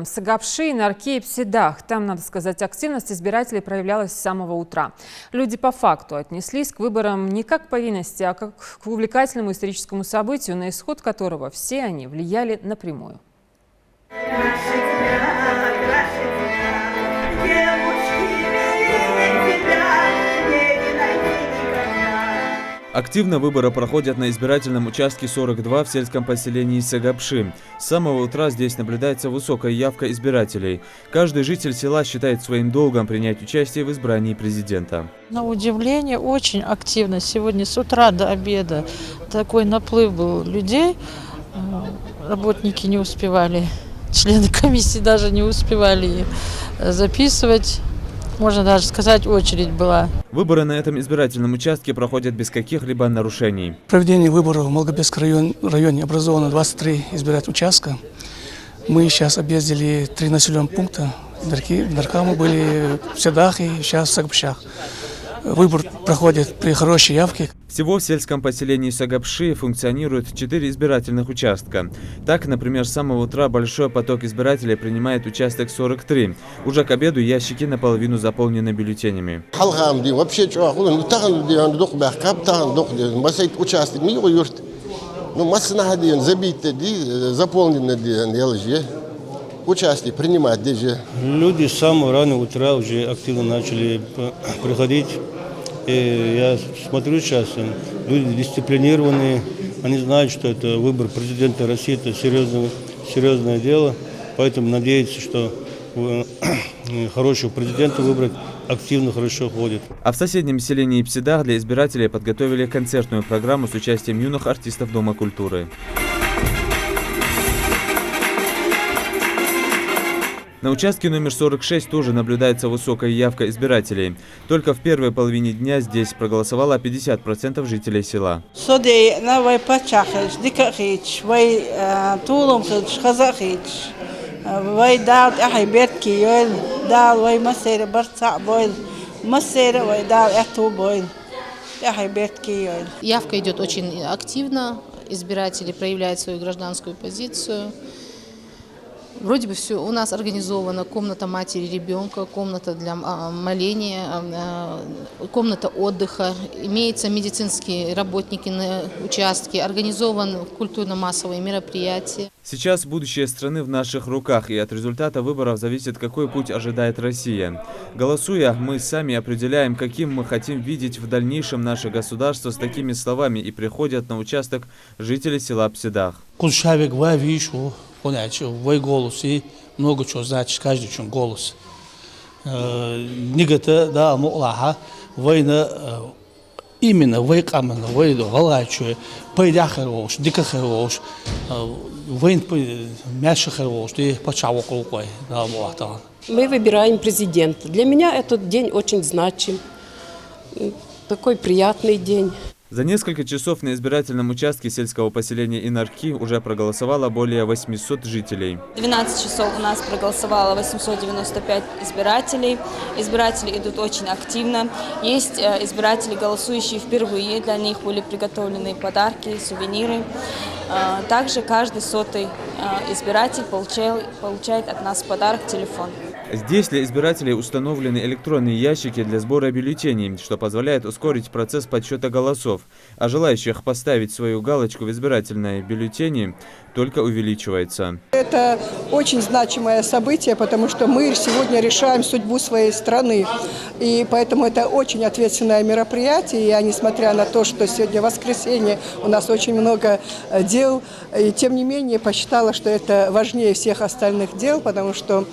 Сагапши, Нарки и Псидах. Там, надо сказать, активность избирателей проявлялась с самого утра. Люди по факту отнеслись к выборам не как к повинности, а как к увлекательному историческому событию, на исход которого все они влияли напрямую. Активно выборы проходят на избирательном участке 42 в сельском поселении Сагапши. С самого утра здесь наблюдается высокая явка избирателей. Каждый житель села считает своим долгом принять участие в избрании президента. На удивление, очень активно. Сегодня с утра до обеда такой наплыв был людей. Работники не успевали, члены комиссии даже не успевали записывать. Можно даже сказать, очередь была. Выборы на этом избирательном участке проходят без каких-либо нарушений. Проведение выборов в Малгобекском районе образовано 23 избирательных участка. Мы сейчас объездили 3 населенных пункта. В Нарках мы были в Псидах и сейчас в Сагапшах. Выбор проходит при хорошей явке. Всего в сельском поселении Сагапши функционирует 4 избирательных участка. Так, например, с самого утра большой поток избирателей принимает участок 43. Уже к обеду ящики наполовину заполнены бюллетенями. Люди с самого раннего утра уже активно начали приходить. И я смотрю сейчас, люди дисциплинированные, они знают, что это выбор президента России, это серьезное дело, поэтому надеются, что хорошего президента выбрать активно, хорошо ходит. А в соседнем селении Псидах для избирателей подготовили концертную программу с участием юных артистов Дома культуры. На участке номер 46 тоже наблюдается высокая явка избирателей. Только в первой половине дня здесь проголосовало 50% жителей села. Явка идет очень активно, избиратели проявляют свою гражданскую позицию. Вроде бы все у нас организовано: комната матери ребенка, комната для моления, комната отдыха, имеются медицинские работники на участке, организованы культурно-массовые мероприятия. Сейчас будущее страны в наших руках, и от результата выборов зависит, какой путь ожидает Россия. Голосуя, мы сами определяем, каким мы хотим видеть в дальнейшем наше государство. С такими словами и приходят на участок жители села Псидах. Твой голос и много чего значит, каждый чем голос. Нигата, да, мулаха, война именно войкамена, войду, галачу, пойдя хорош, дика хорош, войн мяша хорош, и почав около кой, да, мулаха. Мы выбираем президента. Для меня этот день очень значим, такой приятный день. За несколько часов на избирательном участке сельского поселения Инарки уже проголосовало более 800 жителей. 12 часов у нас проголосовало 895 избирателей. Избиратели идут очень активно. Есть избиратели, голосующие впервые. Для них были приготовлены подарки, сувениры. Также каждый 100-й избиратель получает от нас в подарок телефон. Здесь для избирателей установлены электронные ящики для сбора бюллетеней, что позволяет ускорить процесс подсчета голосов. А желающих поставить свою галочку в избирательной бюллетени только увеличивается. Это очень значимое событие, потому что мы сегодня решаем судьбу своей страны. И поэтому это очень ответственное мероприятие. Я, несмотря на то, что сегодня воскресенье, у нас очень много дел, и тем не менее посчитала, что это важнее всех остальных дел, потому что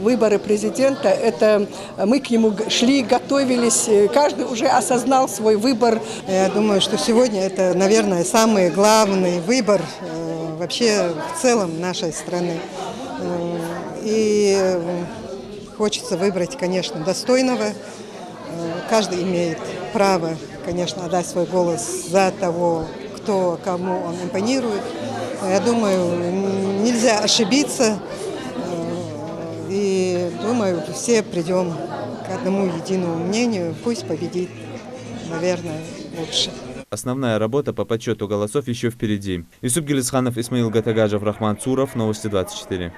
выборы президента, это мы к нему шли, готовились, каждый уже осознал свой выбор. Я думаю, что сегодня это, наверное, самый главный выбор вообще в целом нашей страны. И хочется выбрать, конечно, достойного. Каждый имеет право, конечно, отдать свой голос за того, кому он импонирует. Я думаю, нельзя ошибиться. И думаю, все придем к одному единому мнению. Пусть победит, наверное, лучше. Основная работа по подсчету голосов еще впереди. Юсуп Гелисханов, Исмаил Гатагажев, Рахман Цуров, Новости 24.